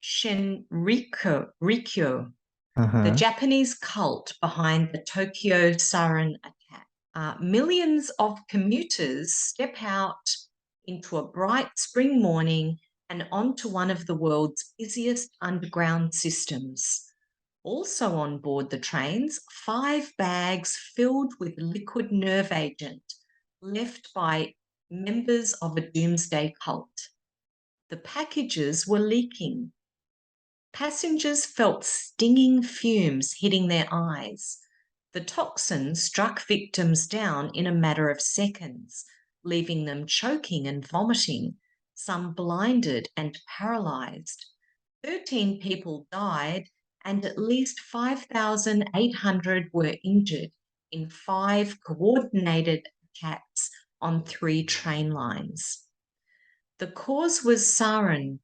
Shinrikyo, the Uh-huh. Japanese cult behind the Tokyo Sarin attack. Millions of commuters step out into a bright spring morning and onto one of the world's busiest underground systems. Also on board the trains, 5 bags filled with liquid nerve agent left by members of a doomsday cult. The packages were leaking. Passengers felt stinging fumes hitting their eyes. The toxin struck victims down in a matter of seconds, leaving them choking and vomiting, some blinded and paralysed. 13 people died and at least 5,800 were injured in 5 coordinated attacks on 3 train lines. The cause was sarin,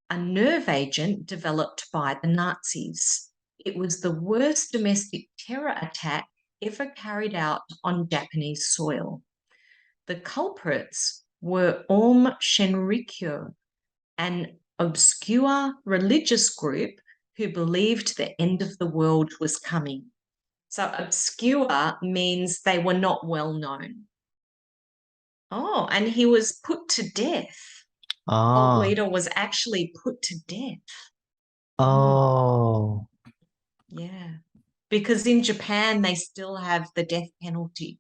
a nerve agent developed by the Nazis. It was the worst domestic terror attack ever carried out on Japanese soil. The culprits were Shinrikyo, an obscure religious group who believed the end of the world was coming. So obscure means they were not well known. Oh, and he was put to death. Cult Oh, leader was actually put to death. oh, Yeah. Because in Japan they still have the death penalty.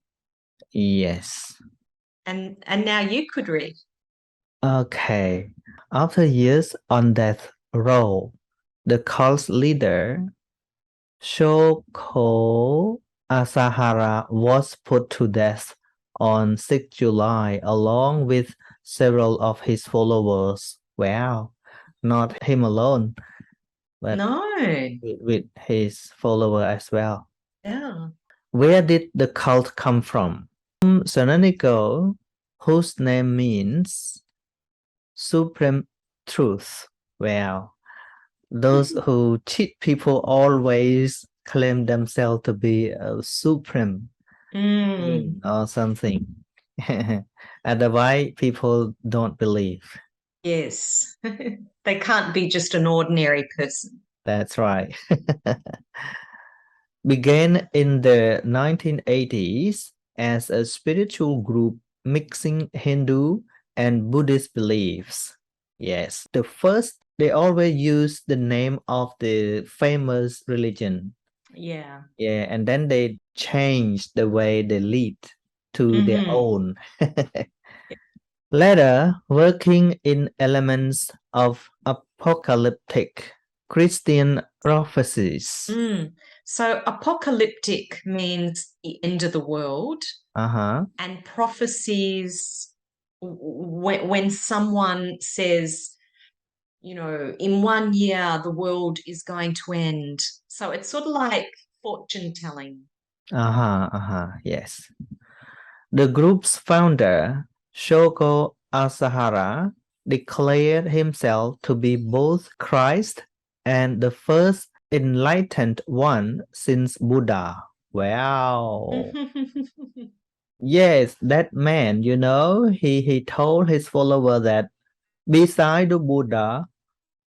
yes. And now you could read. Okay. After years on death row, the cult's leader, Shoko Asahara, was put to death on 6 July along with several of his followers. Wow, not him alone, but No. with his follower as well. Yeah. Where did the cult come from? Sononico, whose name means supreme truth. Well, those who cheat people always claim themselves to be a supreme being or something. Otherwise, people don't believe. Yes. They can't be just an ordinary person. That's right. Began in the 1980s as a spiritual group mixing Hindu and Buddhist beliefs. Yes, they always use the name of the famous religion. Yeah. Yeah, and then they change the way they lead to their own. Later, working in elements of apocalyptic Christian prophecies. So apocalyptic means the end of the world. Uh-huh. And prophecies, when someone says, in 1 year the world is going to end. So it's sort of like fortune telling. Yes. The group's founder, Shoko Asahara, declared himself to be both Christ and the first enlightened one since Buddha. Wow. Yes, that man, he told his follower that beside the Buddha,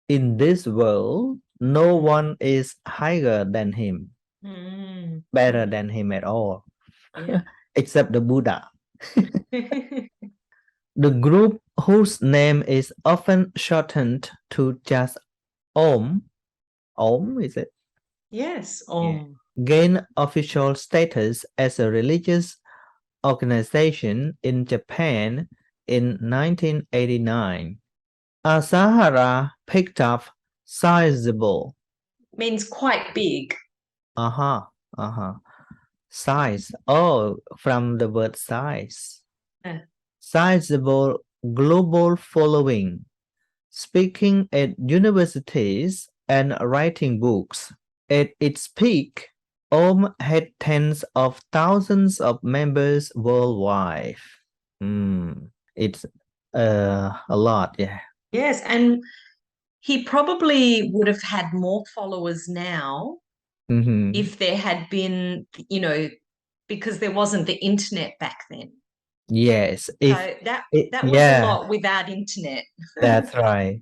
in this world, no one is higher than him, better than him at all, Yeah. except the Buddha. The group, whose name is often shortened to just Om, is it? Yes. Yeah. Gained official status as a religious organization in Japan in 1989. Asahara picked up sizable. Means quite big. Size. Oh, from the word size. Yeah. Sizable global following. Speaking at universities and writing books. At its peak, Om had tens of thousands of members worldwide. It's a lot, yeah. Yes, and he probably would have had more followers now if there had been, because there wasn't the internet back then. Yes, So if that it, that was a yeah, lot without internet. that's right.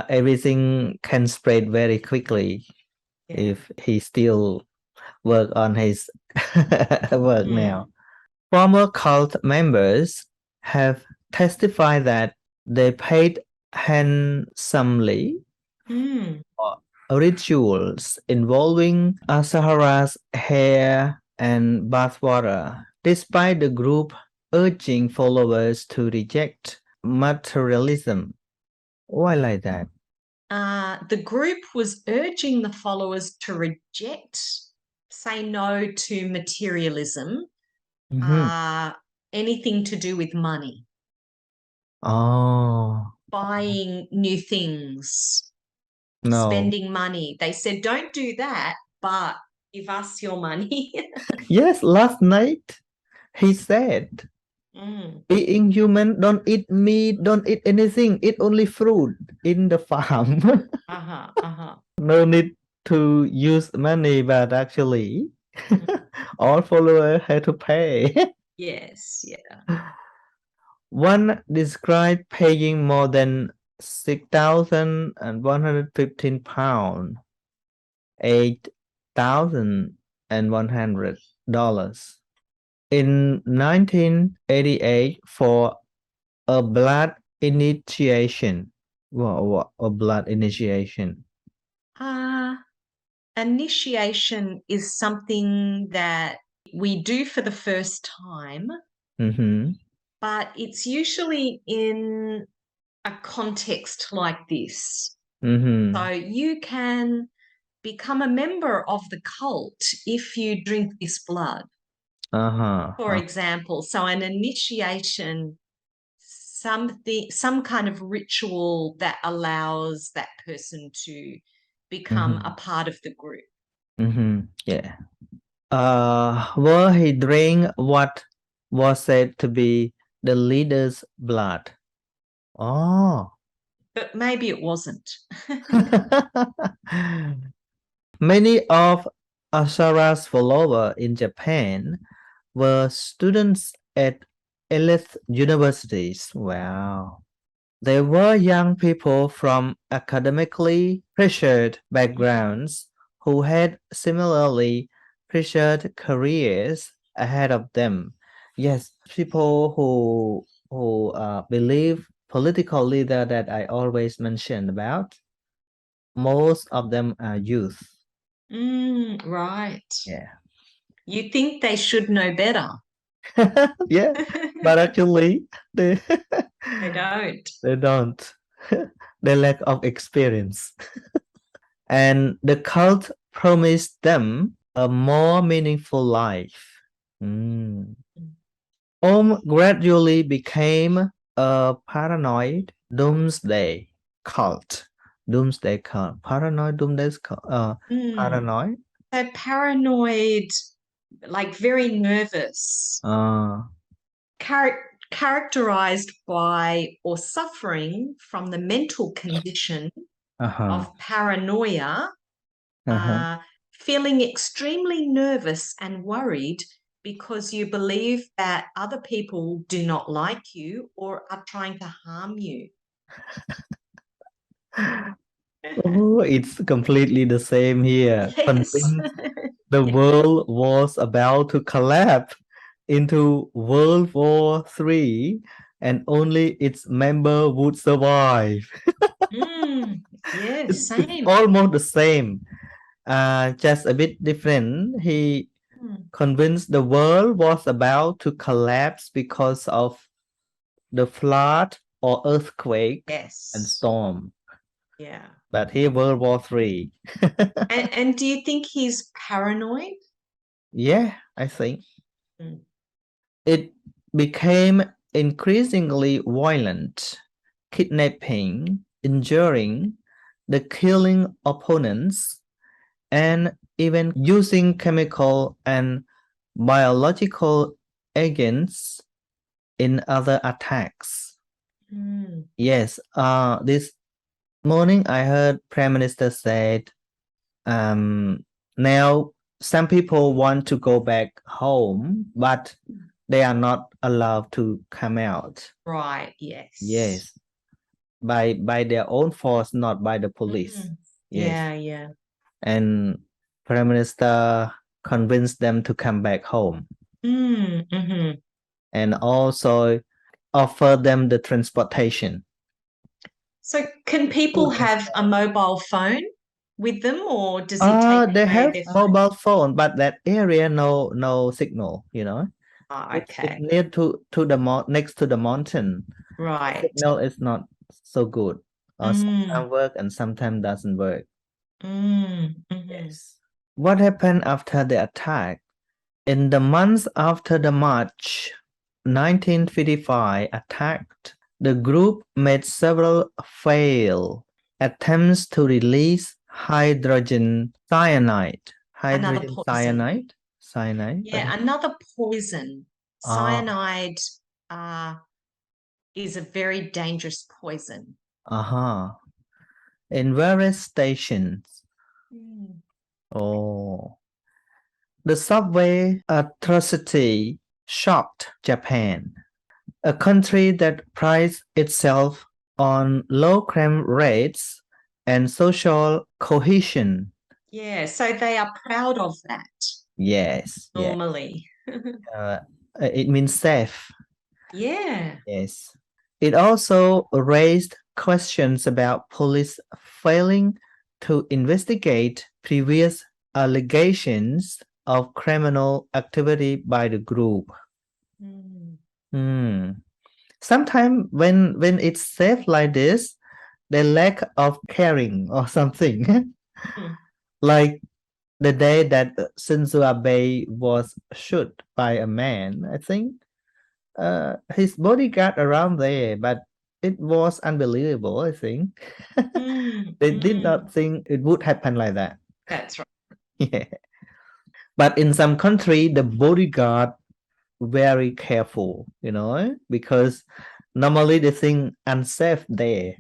Everything can spread very quickly Yeah. if he still work on his work now. Mm. Former cult members have testified that they paid handsomely Mm. for rituals involving Asahara's hair and bathwater, despite the group urging followers to reject materialism. Why like that? The group was urging the followers to say no to materialism, Mm-hmm. anything to do with money, Oh, buying new things, no. spending money. They said, don't do that, but give us your money. Yes, last night he said, Mm. being human, don't eat meat, don't eat anything, eat only fruit in the farm. Uh-huh, uh-huh. No need to use money, but actually, Mm. all followers had to pay. Yes, yeah. One described paying more than £6,115, $8,100 in 1988 for a blood initiation. What a blood initiation? Uh, Initiation is something that we do for the first time, Mm-hmm. but it's usually in a context like this. Mm-hmm. So you can become a member of the cult if you drink this blood, for Uh-huh. example. So an initiation, some kind of ritual that allows that person to become Mm-hmm. a part of the group. Mm-hmm. Yeah. Where he drank what was said to be the leader's blood. Oh. But maybe it wasn't. Many of Ashara's followers in Japan were students at elite universities. Wow. They were young people from academically pressured backgrounds who had similarly pressured careers ahead of them. Yes, people who believe political leader that I always mentioned about, most of them are youth. Right. Yeah. You think they should know better. Yeah, but actually they They don't. they don't. They lack of experience. And the cult promised them a more meaningful life. Mm. Om gradually became a paranoid doomsday cult. Doomsday cult. Paranoid doomsday cult. Mm. Paranoid. They're paranoid, like very nervous, Uh, characterized by or suffering from the mental condition uh-huh. of paranoia, Uh-huh. uh, feeling extremely nervous and worried because you believe that other people do not like you or are trying to harm you. Oh, it's completely the same here. Yes. Convinced the world was about to collapse into World War III and only its member would survive. Yeah, It's same. almost the same, just a bit different. He Mm. convinced the world was about to collapse because of the flood or earthquake and Yes. storm. Yeah. But here, World War III. And do you think he's paranoid? Yeah, I think. Mm. It became increasingly violent, kidnapping, injuring, the killing opponents, and even using chemical and biological agents in other attacks. Mm. Yes, this morning I heard Prime Minister said, now some people want to go back home, but they are not allowed to come out. Right. Yes. Yes, by their own force, not by the police. Yes, Yeah. and Prime Minister convinced them to come back home, and also offer them the transportation. So can people Food and have a stuff. mobile phone with them, or does it take They away have their phone? mobile phone, but that area no signal. It's Okay. near to the next to the mountain. The Right. signal is not so good, or sometimes work and sometimes doesn't work. Yes. What happened after the attack? In the months after the March 1955 attack, the group made several failed attempts to release hydrogen cyanide. Another Hydrogen poison. cyanide. Yeah, another poison. Ah, Cyanide is a very dangerous poison. in various stations. Mm. Oh, the subway atrocity shocked Japan, a country that prides itself on low crime rates and social cohesion. Yeah, so they are proud of that Yes, yeah. normally. It means safe. Yeah. Yes. It also raised questions about police failing to investigate previous allegations of criminal activity by the group. Sometimes when it's safe like this, they lack of caring or something. Like the day that Shinzo Abe was shot by a man, I think his bodyguard around there, but it was unbelievable, I think. They did not think it would happen like that. That's right. Yeah. But in some country, the bodyguard very careful, because normally they think unsafe there.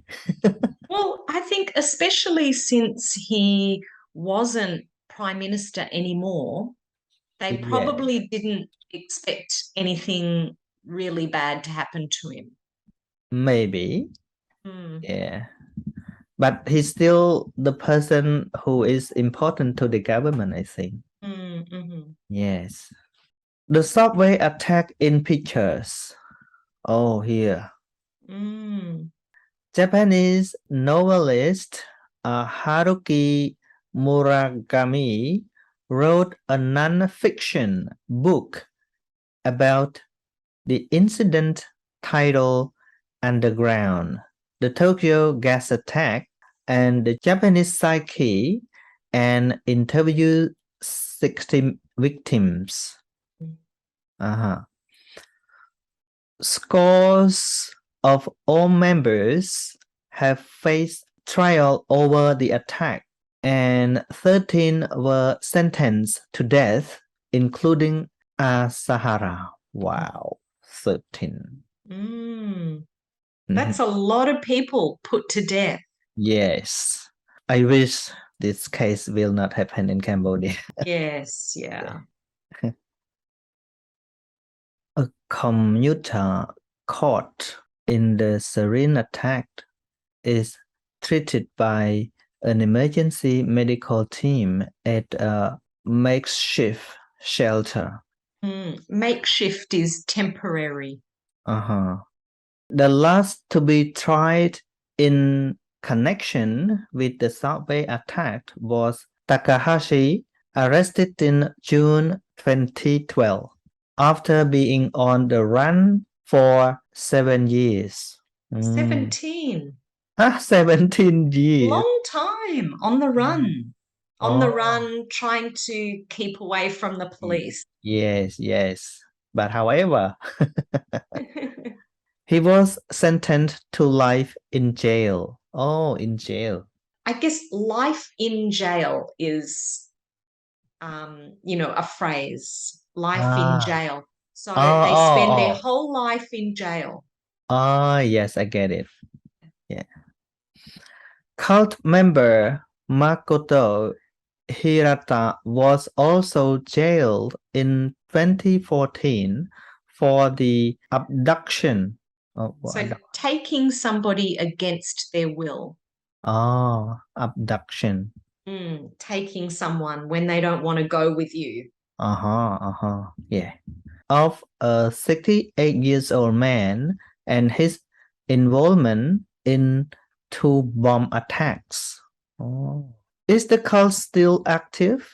Well, I think especially since he wasn't prime minister anymore, they Yeah, probably didn't expect anything really bad to happen to him. maybe. Yeah. But he's still the person who is important to the government, I think. Yes. The subway attack in pictures. Oh, here. Japanese novelist Haruki Murakami wrote a non-fiction book about the incident titled Underground, the Tokyo gas attack, and the Japanese psyche, and interviewed 60 victims. Scores of all members have faced trial over the attack, and 13 were sentenced to death, including Asahara. Wow, 13. That's a lot of people put to death. Yes. I wish this case will not happen in Cambodia. Yes, yeah. A commuter caught in the Sarin attack is treated by an emergency medical team at a makeshift shelter. Makeshift is temporary. The last to be tried in connection with the subway attack was Takahashi, arrested in June 2012 after being on the run for 7 years. 17. 17 years. Long time on the run. On the run, trying to keep away from the police. Yes. But however, he was sentenced to life in jail. Oh, in jail. I guess life in jail is, a phrase. Life in jail. So they spend their whole life in jail. Yes, I get it. Yeah. Cult member Makoto Hirata was also jailed in 2014 for the abduction. So taking somebody against their will. Abduction. Taking someone when they don't want to go with you. Yeah. Of a 68 years old man and his involvement in 2 bomb attacks. Is the cult still active?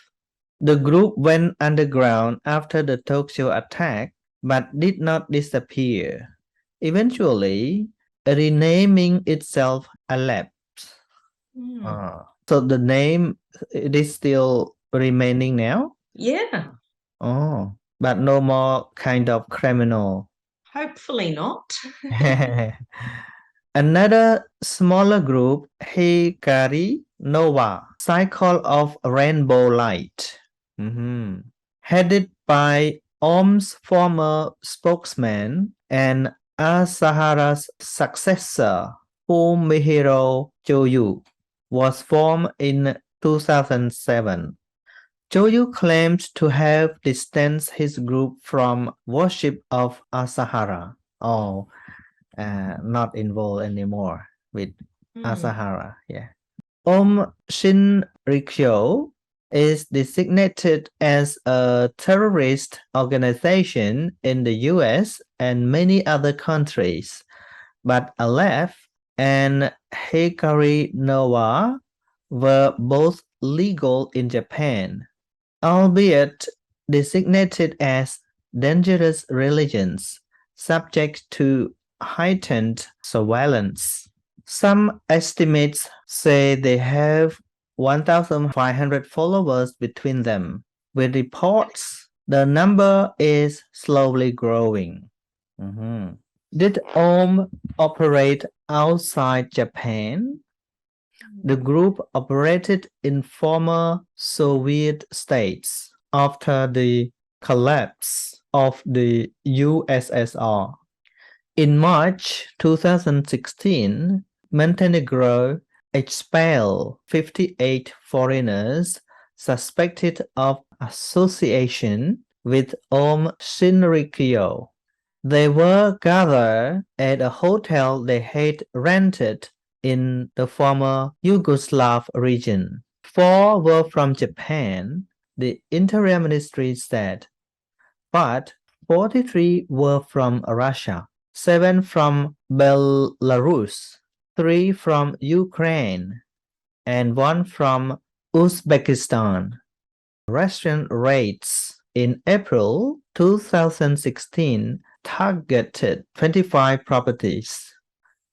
The group went underground after the Tokyo attack but did not disappear. Eventually, renaming itself elapsed. So the name, it is still remaining now? Yeah. But no more kind of criminal. Hopefully not. Another smaller group, Hikari Nova, Cycle of Rainbow Light, headed by Om's former spokesman and Asahara's successor, Fumihiro Joyu, was formed in 2007. Joyu claimed to have distanced his group from worship of Asahara. Not involved anymore with Asahara. Yeah. Om Shinrikyo is designated as a terrorist organization in the US and many other countries, but Aleph and Hikari Noa were both legal in Japan, albeit designated as dangerous religions, subject to heightened surveillance. Some estimates say they have 1,500 followers between them. With reports, the number is slowly growing. Did Om operate outside Japan? The group operated in former Soviet states after the collapse of the USSR. In March 2016, Montenegro expelled 58 foreigners suspected of association with Om Shinrikyo. They were gathered at a hotel they had rented in the former Yugoslav region. 4 were from Japan, the Interior Ministry said, but 43 were from Russia, 7 from Belarus, 3 from Ukraine, and 1 from Uzbekistan. Russian raids in April 2016 targeted 25 properties.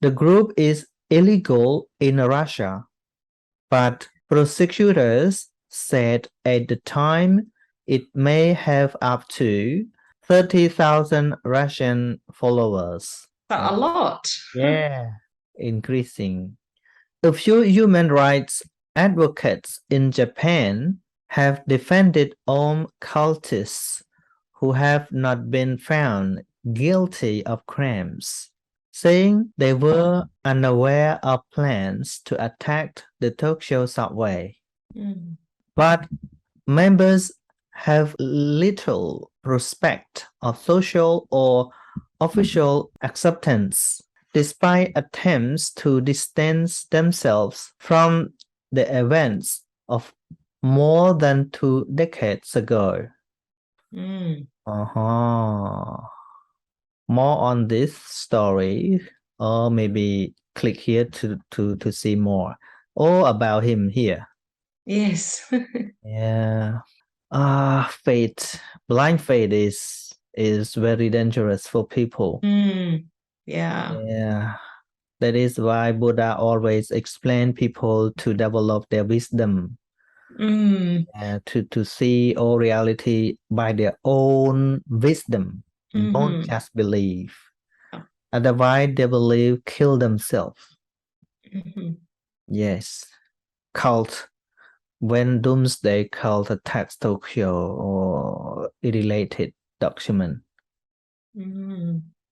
The group is illegal in Russia, but prosecutors said at the time it may have up to 30,000 Russian followers. A lot. Yeah, increasing. A few human rights advocates in Japan have defended Om cultists who have not been found guilty of crimes, saying they were unaware of plans to attack the Tokyo subway. But members have little prospect of social or official acceptance, despite attempts to distance themselves from the events of more than 2 decades ago. More on this story, or maybe click here to see more, or about him here. Yes. Yeah. Fate, blind fate is very dangerous for people. Yeah. That is why Buddha always explained people to develop their wisdom. To see all reality by their own wisdom. Don't just believe. Otherwise, they will kill themselves. Yes. Cult. When Doomsday Cult attacks Tokyo or related document.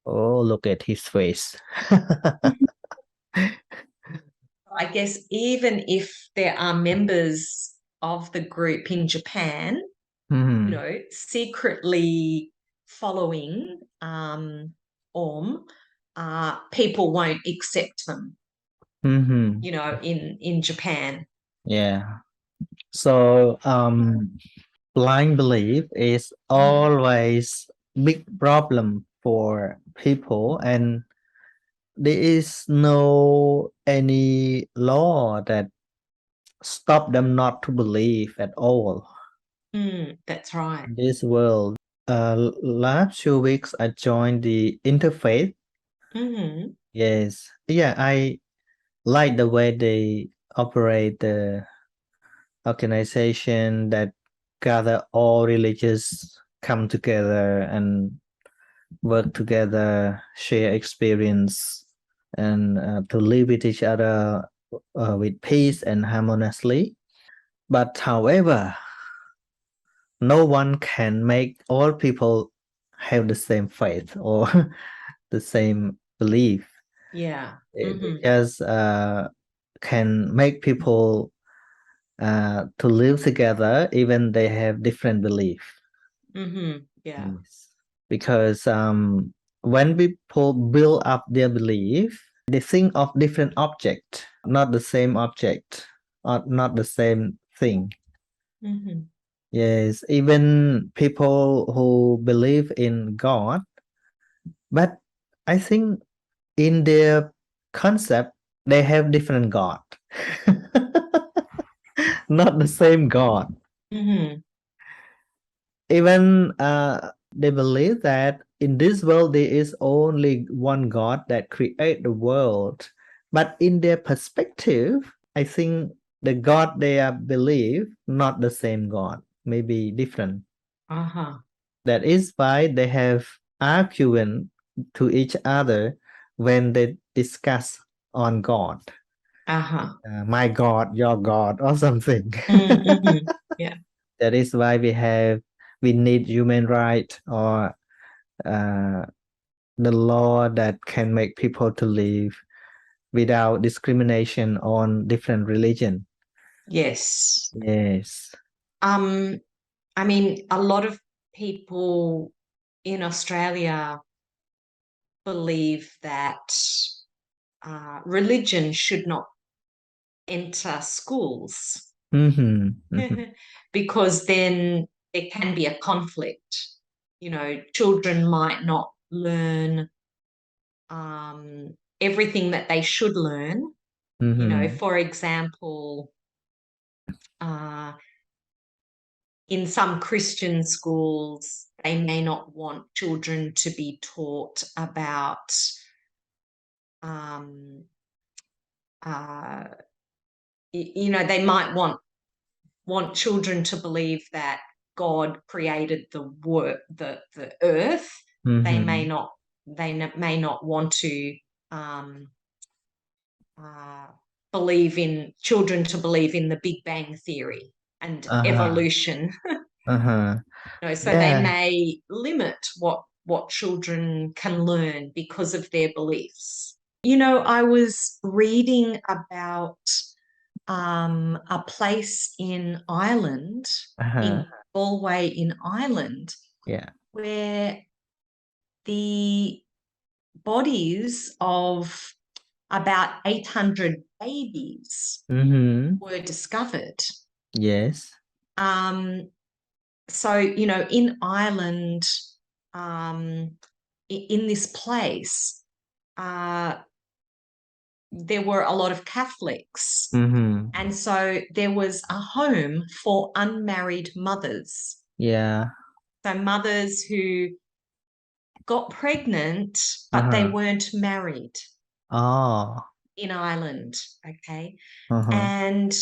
Oh, look at his face. I guess even if there are members of the group in Japan, secretly following Om, people won't accept them, Mm-hmm. in Japan. Yeah. So blind belief is always big problem for people, and there is no any law that stop them not to believe at all That's right. in this world. Last 2 weeks I joined the interfaith. Mm-hmm. Yes. Yeah, I like the way they operate the organization that gather all religious come together and work together, share experience, and to live with each other with peace and harmoniously. But however, no one can make all people have the same faith or the same belief. Yeah. They Mm-hmm. just can make people to live together even they have different belief. Mm-hmm. Yeah. Yes. Because when people build up their belief, they think of different object, not the same object, or not the same thing. Mm-hmm. Yes, even people who believe in God, but I think in their concept they have different God, not the same God. Mm-hmm. Even they believe that in this world there is only one God that create the world, but in their perspective, I think the God they are believe not the same God, maybe different. Uh-huh. That is why they have argument to each other when they discuss on God. Uh-huh. My God, your God, or something. Mm-hmm. Yeah. That is why we need human right or uh, the law that can make people to live without discrimination on different religion. Yes. Yes. Um, I mean, a lot of people in Australia believe that religion should not enter schools Mm-hmm. Mm-hmm. because then there can be a conflict. Children might not learn everything that they should learn. Mm-hmm. For example, uh, in some Christian schools, they may not want children to be taught about um, uh, they might want children to believe that God created the earth. They may Mm-hmm. not may not want to um, uh, believe in children to believe in the Big Bang theory and Uh-huh. evolution. Uh-huh. So they Yeah. may limit what children can learn because of their beliefs. I was reading about a place in Ireland, Uh-huh. in Galway in Ireland, Yeah. where the bodies of about 800 babies Mm-hmm. were discovered. Yes. Um, so, in Ireland, um, in this place, uh, there were a lot of Catholics. Mm-hmm. And so there was a home for unmarried mothers. Yeah. So mothers who got pregnant, but they Uh-huh. weren't married Oh. in Ireland. Okay. Uh-huh. And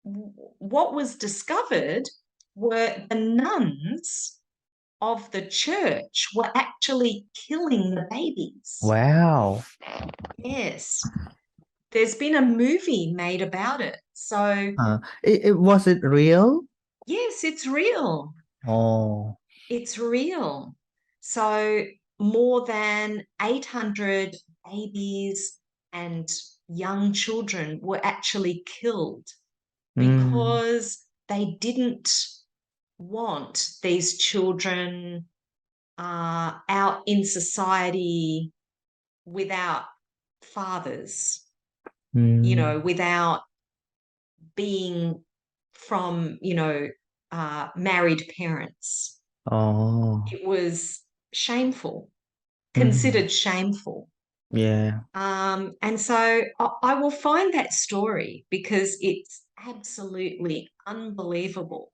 what was discovered were the nuns of the church were actually killing the babies. Wow. Yes. There's been a movie made about it. So, Was it real? yes, it's real. Oh. It's real. So, more than 800 babies and young children were actually killed Mm. because they didn't want these children out in society without fathers, without being from, married parents. Oh, It was shameful, mhm. considered shameful. Yeah. And so I will find that story because it's absolutely unbelievable.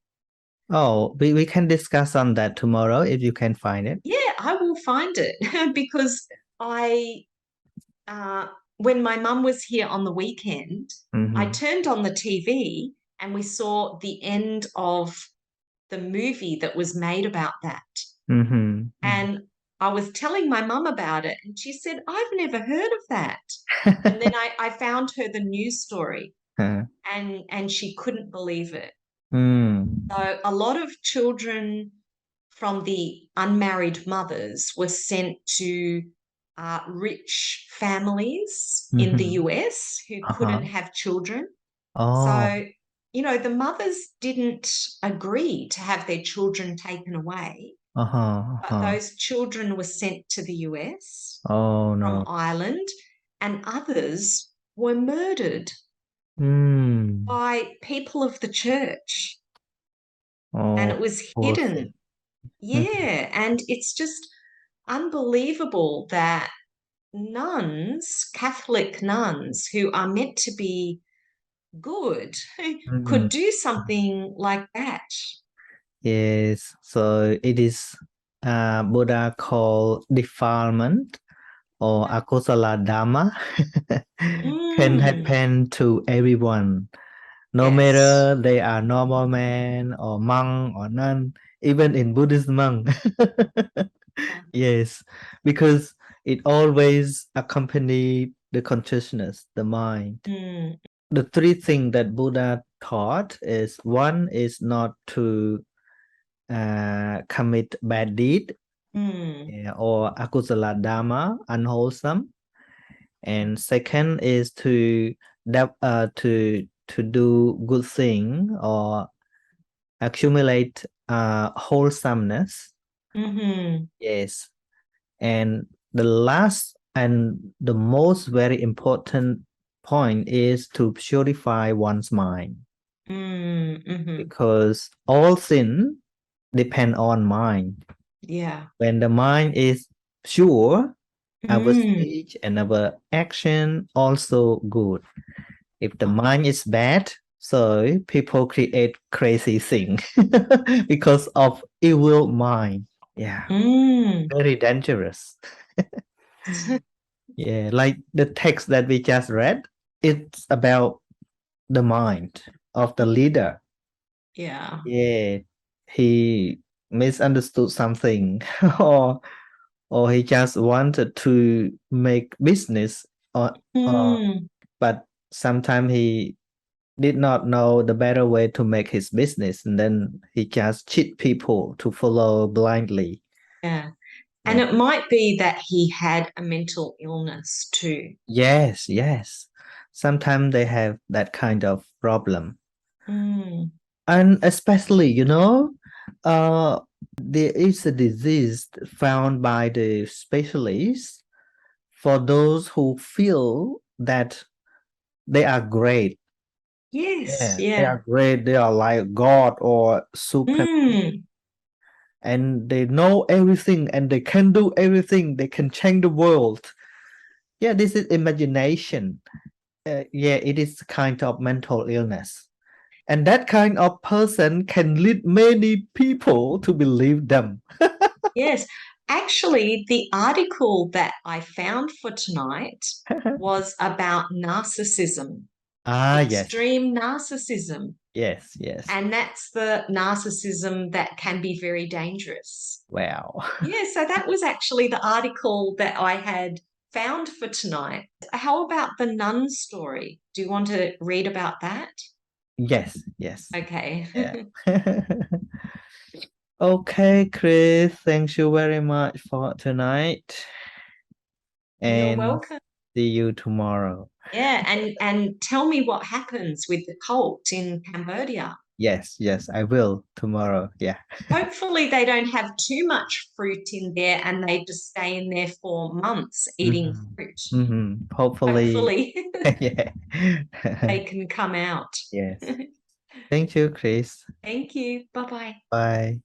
Oh, we can discuss on that tomorrow if you can find it. Yeah, I will find it because I, uh, when my mum was here on the weekend, I Mm-hmm. turned on the TV and we saw the end of the movie that was made about that. Mm-hmm. And I was telling my mum about it, and she said, I've never heard of that. And then I found her the news story, Uh, and she couldn't believe it. mm, So a lot of children from the unmarried mothers were sent to rich families in the mm-hmm. US who couldn't Uh-huh. have children. Oh, So, the mothers didn't agree to have their children taken away, uh-huh. but Uh-huh. those children were sent to the US Oh from no. Ireland, and others were murdered Mm. by people of the church. And Oh, it was poor thing. hidden. Yeah. And it's just unbelievable that nuns, Catholic nuns, who are meant to be good, Mm-hmm. could do something like that. Yes, so it is Buddha called defilement or akusala dhamma can Mm, happen to everyone, no yes. matter they are normal man or monk or nun, even in Buddhist monk. Yeah. Yes, because it always accompany the consciousness, the mind. Mm, The three things that Buddha taught is one is not to commit bad deed, mm, or akusala dharma, unwholesome, and second is to do good thing or accumulate wholesomeness. mm-hmm, Yes, and the last and the most very important point is to purify one's mind, mm-hmm. because all sin depend on mind. Yeah. When the mind is pure, our Mm, speech and our action also good. If the mind is bad, so people create crazy things because of evil mind. Yeah, mm. very dangerous. Yeah, like the text that we just read, it's about the mind of the leader. Yeah. Yeah, he misunderstood something or he just wanted to make business, or Mm, but sometimes he did not know the better way to make his business, and then he just cheat people to follow blindly. yeah. And Yeah. it might be that he had a mental illness too. Yes, yes, sometimes they have that kind of problem, Mm. and especially uh there is a disease found by the specialists for those who feel that they are great. Yes, Yeah, they yeah. are great. They are like God or super, Mm. and they know everything and they can do everything. They can change the world. Yeah, this is imagination. Yeah, it is kind of mental illness. And that kind of person can lead many people to believe them. Yes. Actually, the article that I found for tonight was about narcissism, Yes, extreme narcissism. yes, yes. And that's the narcissism that can be very dangerous. Wow. Yeah, so that was actually the article that I had found for tonight. How about the nun story? Do you want to read about that? Yes, yes. Okay. Yeah. Okay, Chris, thank you very much for tonight. You're And welcome. see you tomorrow. Yeah, and tell me what happens with the cult in Cambodia. Yes, yes, I will tomorrow. Yeah. Hopefully, they don't have too much fruit in there and they just stay in there for months eating Mhm. fruit. Hopefully, Hopefully, yeah. they can come out. Yes. Thank you, Chris. Thank you. Bye bye. Bye.